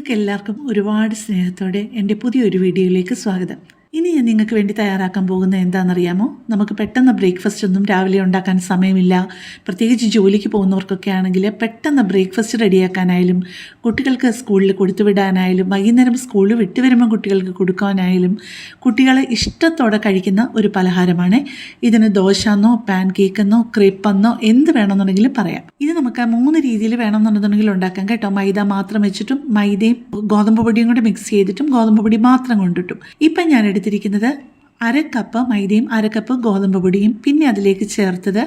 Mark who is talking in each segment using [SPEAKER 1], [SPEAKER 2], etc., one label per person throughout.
[SPEAKER 1] നിങ്ങൾക്ക് എല്ലാവർക്കും ഒരുപാട് സ്നേഹത്തോടെ എൻ്റെ പുതിയൊരു വീഡിയോയിലേക്ക് സ്വാഗതം. ഇനി ഞാൻ നിങ്ങൾക്ക് വേണ്ടി തയ്യാറാക്കാൻ പോകുന്നത് എന്താണെന്നറിയാമോ? നമുക്ക് പെട്ടെന്ന് ബ്രേക്ക്ഫാസ്റ്റ് ഒന്നും രാവിലെ ഉണ്ടാക്കാൻ സമയമില്ല. പ്രത്യേകിച്ച് ജോലിക്ക് പോകുന്നവർക്കൊക്കെ ആണെങ്കിൽ പെട്ടെന്ന് ബ്രേക്ക്ഫാസ്റ്റ് റെഡിയാക്കാനായാലും കുട്ടികൾക്ക് സ്കൂളിൽ കൊടുത്തുവിടാനായാലും വൈകുന്നേരം സ്കൂളിൽ വിട്ട് വരുമ്പോൾ കുട്ടികൾക്ക് കൊടുക്കാനായാലും കുട്ടികളെ ഇഷ്ടത്തോടെ കഴിക്കുന്ന ഒരു പലഹാരമാണ്. ഇതിന് ദോശയെന്നോ പാൻ കേക്കെന്നോ ക്രേപ്പെന്നോ എന്ത് വേണമെന്നുണ്ടെങ്കിലും പറയാം. ഇത് നമുക്ക് 3 രീതിയിൽ വേണമെന്നുണ്ടെന്നുണ്ടെങ്കിൽ ഉണ്ടാക്കാം കേട്ടോ. മൈദ മാത്രം വെച്ചിട്ടും മൈദയും ഗോതമ്പ് പൊടിയും കൂടെ മിക്സ് ചെയ്തിട്ടും ഗോതമ്പ് പൊടി മാത്രം കൊണ്ടിട്ടും. ഇപ്പം ഞാൻ എടുത്തിരിക്കുന്നത് 1/2 കപ്പ് മൈദയും 1/2 കപ്പ് ഗോതമ്പ് പൊടിയും പിന്നെ അതിലേക്ക് ചേർത്തത്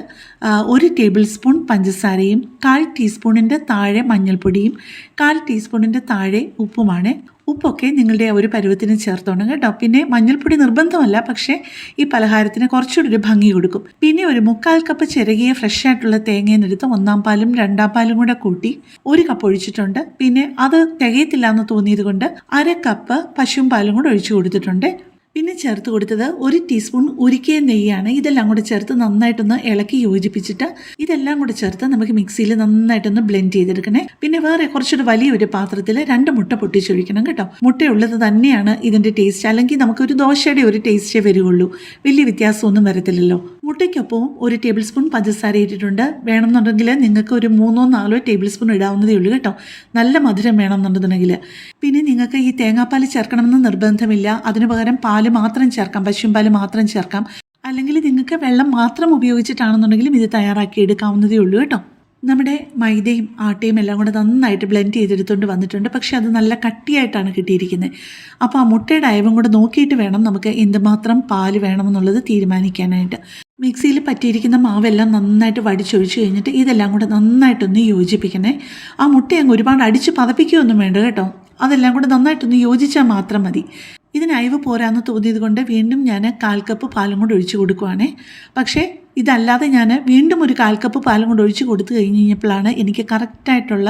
[SPEAKER 1] 1 ടേബിൾ സ്പൂൺ പഞ്ചസാരയും 1/4 ടീസ്പൂണിൻ്റെ താഴെ മഞ്ഞൾപ്പൊടിയും 1/4 ടീസ്പൂണിൻ്റെ താഴെ ഉപ്പുമാണ്. ഉപ്പൊക്കെ നിങ്ങളുടെ ഒരു പരുവത്തിന് ചേർത്തോണം കേട്ടോ. പിന്നെ മഞ്ഞൾപ്പൊടി നിർബന്ധമല്ല, പക്ഷേ ഈ പലഹാരത്തിന് കുറച്ചുകൂടി ഒരു ഭംഗി കൊടുക്കും. പിന്നെ ഒരു 3/4 കപ്പ് ചിരകിയ ഫ്രഷ് ആയിട്ടുള്ള തേങ്ങയെന്നെടുത്ത് 1-ാം പാലും 2-ാം പാലും കൂടെ കൂട്ടി 1 കപ്പ് ഒഴിച്ചിട്ടുണ്ട്. പിന്നെ അത് തികയത്തില്ല എന്ന് തോന്നിയത് കൊണ്ട് 1/2 കപ്പ് പശുവും പാലും കൂടെ ഒഴിച്ചു കൊടുത്തിട്ടുണ്ട്. പിന്നെ ചേർത്ത് കൊടുത്തത് 1 ടീസ്പൂൺ ഉരുക്കിയ നെയ്യാണ്. ഇതെല്ലാം കൂടെ ചേർത്ത് നന്നായിട്ടൊന്ന് ഇളക്കി യോജിപ്പിച്ചിട്ട് ഇതെല്ലാം കൂടെ ചേർത്ത് നമുക്ക് മിക്സിയിൽ നന്നായിട്ടൊന്ന് ബ്ലെൻഡ് ചെയ്തെടുക്കണേ. പിന്നെ വേറെ കുറച്ചൊരു വലിയൊരു പാത്രത്തിൽ 2 മുട്ട പൊട്ടിച്ചൊഴിക്കണം കേട്ടോ. മുട്ടയുള്ളത് തന്നെയാണ് ഇതിൻ്റെ ടേസ്റ്റ്, അല്ലെങ്കിൽ നമുക്കൊരു ദോശയുടെ ഒരു ടേസ്റ്റേ വരികയുള്ളൂ. വലിയ വ്യത്യാസമൊന്നും വരത്തില്ലല്ലോ. മുട്ടയ്ക്കൊപ്പവും 1 ടേബിൾ സ്പൂൺ പഞ്ചസാര ഇട്ടിട്ടുണ്ട്. വേണമെന്നുണ്ടെങ്കിൽ നിങ്ങൾക്ക് ഒരു 3-4 ടേബിൾ സ്പൂൺ ഇടാവുന്നതേ ഉള്ളൂ കേട്ടോ. നല്ല മധുരം വേണമെന്നുണ്ടെന്നുണ്ടെങ്കിൽ. പിന്നെ നിങ്ങൾക്ക് ഈ തേങ്ങാപ്പാൽ ചേർക്കണമെന്ന് നിർബന്ധമില്ല. അതിന് പകരം പാൽ മാത്രം ചേർക്കാം, പശുവും പാൽ മാത്രം ചേർക്കാം. അല്ലെങ്കിൽ നിങ്ങൾക്ക് വെള്ളം മാത്രം ഉപയോഗിച്ചിട്ടാണെന്നുണ്ടെങ്കിലും ഇത് തയ്യാറാക്കി എടുക്കാവുന്നതേ ഉള്ളൂ കേട്ടോ. നമ്മുടെ മൈദയും ആട്ടയും എല്ലാം കൂടെ നന്നായിട്ട് ബ്ലെൻഡ് ചെയ്തെടുത്തുകൊണ്ട് വന്നിട്ടുണ്ട്. പക്ഷേ അത് നല്ല കട്ടിയായിട്ടാണ് കിട്ടിയിരിക്കുന്നത്. അപ്പോൾ ആ മുട്ടയുടെ അയവും കൂടെ നോക്കിയിട്ട് വേണം നമുക്ക് എന്തുമാത്രം പാല് വേണമെന്നുള്ളത് തീരുമാനിക്കാനായിട്ട്. മിക്സിയിൽ പറ്റിയിരിക്കുന്ന മാവെല്ലാം നന്നായിട്ട് വടിച്ചൊഴിച്ച് കഴിഞ്ഞിട്ട് ഇതെല്ലാം കൂടെ നന്നായിട്ടൊന്ന് യോജിപ്പിക്കണേ. ആ മുട്ട അങ്ങ് ഒരുപാട് അടിച്ച് പതപ്പിക്കുകയൊന്നും വേണ്ട കേട്ടോ. അതെല്ലാം കൂടെ നന്നായിട്ടൊന്ന് യോജിച്ചാൽ മാത്രം മതി. ഇതിന് അയവ് പോരാന്ന് തോന്നിയത് കൊണ്ട് വീണ്ടും ഞാൻ 1/4 കപ്പ് പാലും കൂടെ ഒഴിച്ച് കൊടുക്കുവാണേ. പക്ഷേ ഇതല്ലാതെ ഞാൻ വീണ്ടും ഒരു 1/4 കപ്പ് പാലും കൂടെ ഒഴിച്ച് കൊടുത്തു കഴിഞ്ഞപ്പോഴാണ് എനിക്ക് കറക്റ്റായിട്ടുള്ള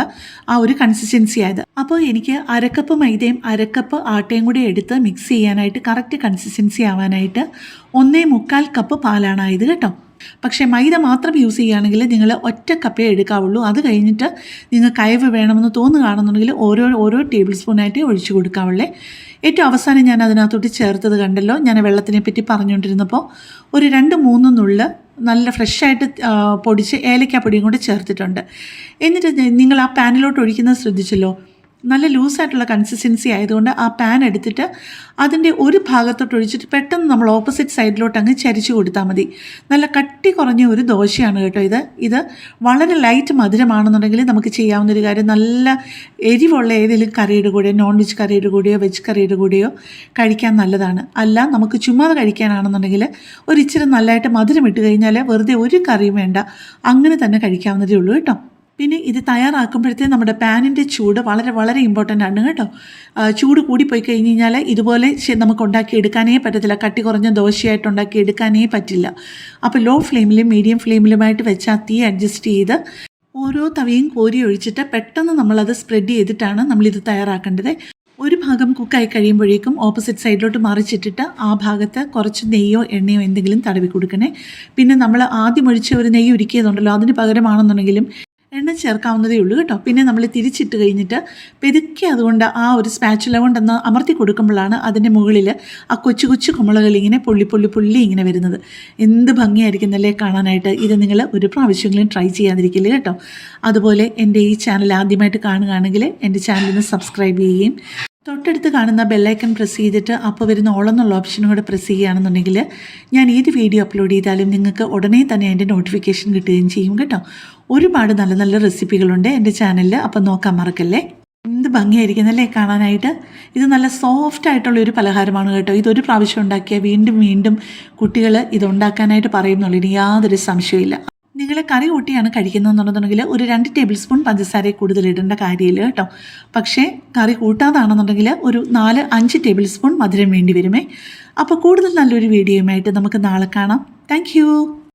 [SPEAKER 1] ആ ഒരു കൺസിസ്റ്റൻസി ആയത്. അപ്പോൾ എനിക്ക് 1/2 കപ്പ് മൈദയും 1/2 കപ്പ് ആട്ടയും കൂടി എടുത്ത് മിക്സ് ചെയ്യാനായിട്ട് കറക്റ്റ് കൺസിസ്റ്റൻസി ആവാനായിട്ട് 1.25 കപ്പ് പാലാണ് ആയത് കേട്ടോ. പക്ഷേ മൈദ മാത്രം യൂസ് ചെയ്യുകയാണെങ്കിൽ നിങ്ങൾ 1 കപ്പേ എടുക്കാവുള്ളൂ. അത് കഴിഞ്ഞിട്ട് നിങ്ങൾക്ക് അയവ് വേണമെന്ന് തോന്നുകയാണെന്നുണ്ടെങ്കിൽ ഓരോ ടേബിൾ സ്പൂണായിട്ട് ഒഴിച്ചു കൊടുക്കാവുള്ളേ. ഏറ്റവും അവസാനം ഞാൻ അതിനകത്തോട്ട് ചേർത്തത് കണ്ടല്ലോ, ഞാൻ വെള്ളത്തിനെ പറ്റി പറഞ്ഞുകൊണ്ടിരുന്നപ്പോൾ ഒരു 2-3 നുള്ള് നല്ല ഫ്രഷായിട്ട് പൊടിച്ച് ഏലക്കാപ്പൊടിയും കൂടെ ചേർത്തിട്ടുണ്ട്. എന്നിട്ട് നിങ്ങൾ ആ പാനിലോട്ട് ഒഴിക്കുന്നത് ശ്രദ്ധിച്ചല്ലോ. നല്ല ലൂസായിട്ടുള്ള കൺസിസ്റ്റൻസി ആയതുകൊണ്ട് ആ പാൻ എടുത്തിട്ട് അതിൻ്റെ ഒരു ഭാഗത്തോട്ട് ഒഴിച്ചിട്ട് പെട്ടെന്ന് നമ്മൾ ഓപ്പോസിറ്റ് സൈഡിലോട്ട് അങ്ങ് ചരിച്ചു കൊടുത്താൽ മതി. നല്ല കട്ടി കുറഞ്ഞ ഒരു ദോശയാണ് കേട്ടോ ഇത് വളരെ ലൈറ്റ് മധുരമാണെന്നുണ്ടെങ്കിൽ നമുക്ക് ചെയ്യാവുന്നൊരു കാര്യം, നല്ല എരിവുള്ള ഏതെങ്കിലും കറിയുടെ കൂടെയോ നോൺ വെജ് കറിയുടെ കൂടെയോ വെജ് കറിയുടെ കൂടെയോ കഴിക്കാൻ നല്ലതാണ്. അല്ല നമുക്ക് ചുമ്മാതെ കഴിക്കാനാണെന്നുണ്ടെങ്കിൽ ഒരു ഇച്ചിരി നല്ലതായിട്ട് മധുരം ഇട്ട് കഴിഞ്ഞാൽ വെറുതെ ഒരു കറിയും വേണ്ട, അങ്ങനെ തന്നെ കഴിക്കാവുന്നതേ ഉള്ളൂ കേട്ടോ. പിന്നെ ഇത് തയ്യാറാക്കുമ്പോഴത്തേ നമ്മുടെ പാനിൻ്റെ ചൂട് വളരെ വളരെ ഇമ്പോർട്ടൻ്റ് ആണ് കേട്ടോ. ചൂട് കൂടിപ്പോയി കഴിഞ്ഞ് കഴിഞ്ഞാൽ ഇതുപോലെ നമുക്ക് ഉണ്ടാക്കിയെടുക്കാനേ പറ്റത്തില്ല. കട്ടി കുറഞ്ഞ ദോശയായിട്ട് ഉണ്ടാക്കിയെടുക്കാനേ പറ്റില്ല. അപ്പോൾ ലോ ഫ്ലെയിമിലും മീഡിയം ഫ്ലെയിമിലുമായിട്ട് വെച്ച് ആ തീ അഡ്ജസ്റ്റ് ചെയ്ത് ഓരോ തവയും കോരി ഒഴിച്ചിട്ട് പെട്ടെന്ന് നമ്മളത് സ്പ്രെഡ് ചെയ്തിട്ടാണ് നമ്മളിത് തയ്യാറാക്കേണ്ടത്. ഒരു ഭാഗം കുക്കായി കഴിയുമ്പോഴേക്കും ഓപ്പോസിറ്റ് സൈഡിലോട്ട് മറിച്ചിട്ടിട്ട് ആ ഭാഗത്ത് കുറച്ച് നെയ്യോ എണ്ണയോ എന്തെങ്കിലും തടവി കൊടുക്കണേ. പിന്നെ നമ്മൾ ആദ്യം ഒഴിച്ച ഒരു നെയ്യ് ഉരുക്കിയതുണ്ടല്ലോ, അതിന് പകരമാണെന്നുണ്ടെങ്കിലും എണ്ണ ചേർക്കാവുന്നതേ ഉള്ളൂ കേട്ടോ. പിന്നെ നമ്മൾ തിരിച്ചിട്ട് കഴിഞ്ഞിട്ട് പെതുക്കി അതുകൊണ്ട് ആ ഒരു സ്പാച്ചുല കൊണ്ടൊന്ന് അമർത്തി കൊടുക്കുമ്പോഴാണ് അതിൻ്റെ മുകളിൽ ആ കൊച്ചു കൊച്ചു കുമ്പളകൾ ഇങ്ങനെ പുള്ളി ഇങ്ങനെ വരുന്നത്. എന്ത് ഭംഗിയായിരിക്കുന്നല്ലേ കാണാനായിട്ട്. ഇത് നിങ്ങൾ ഒരു പ്രാവശ്യമെങ്കിലും ട്രൈ ചെയ്യാതിരിക്കില്ല കേട്ടോ. അതുപോലെ എൻ്റെ ഈ ചാനൽ ആദ്യമായിട്ട് കാണുകയാണെങ്കിൽ എൻ്റെ ചാനലിന് സബ്സ്ക്രൈബ് ചെയ്യുകയും തൊട്ടടുത്ത് കാണുന്ന ബെല്ലൈക്കൺ പ്രസ് ചെയ്തിട്ട് അപ്പോൾ വരുന്ന ഓൾ എന്നുള്ള ഓപ്ഷനും കൂടെ പ്രസ് ചെയ്യുകയാണെന്നുണ്ടെങ്കിൽ ഞാൻ ഏത് വീഡിയോ അപ്ലോഡ് ചെയ്താലും നിങ്ങൾക്ക് ഉടനെ തന്നെ അതിൻ്റെ നോട്ടിഫിക്കേഷൻ കിട്ടുകയും ചെയ്യും കേട്ടോ. ഒരുപാട് നല്ല നല്ല റെസിപ്പികളുണ്ട് എൻ്റെ ചാനലിൽ, അപ്പോൾ നോക്കാൻ മറക്കല്ലേ. എന്ത് ഭംഗിയായിരിക്കുന്നല്ലേ കാണാനായിട്ട്. ഇത് നല്ല സോഫ്റ്റ് ആയിട്ടുള്ളൊരു പലഹാരമാണ് കേട്ടോ. ഇതൊരു പ്രാവശ്യം ഉണ്ടാക്കിയാൽ വീണ്ടും വീണ്ടും കുട്ടികൾ ഇതുണ്ടാക്കാനായിട്ട് പറയുന്നുള്ളൂ, യാതൊരു സംശയമില്ല. നിങ്ങൾ കറി കൂട്ടിയാണ് കഴിക്കുന്നതെന്നുണ്ടെന്നുണ്ടെങ്കിൽ ഒരു 2 ടേബിൾ സ്പൂൺ പഞ്ചസാര കൂടുതൽ ഇടേണ്ട കാര്യമില്ല കേട്ടോ. പക്ഷേ കറി കൂട്ടാതാണെന്നുണ്ടെങ്കിൽ ഒരു 4-5 ടേബിൾ സ്പൂൺ മധുരം വേണ്ടി വരുമേ. അപ്പോൾ കൂടുതൽ നല്ലൊരു വീഡിയോയുമായിട്ട് നമുക്ക് നാളെ കാണാം. താങ്ക്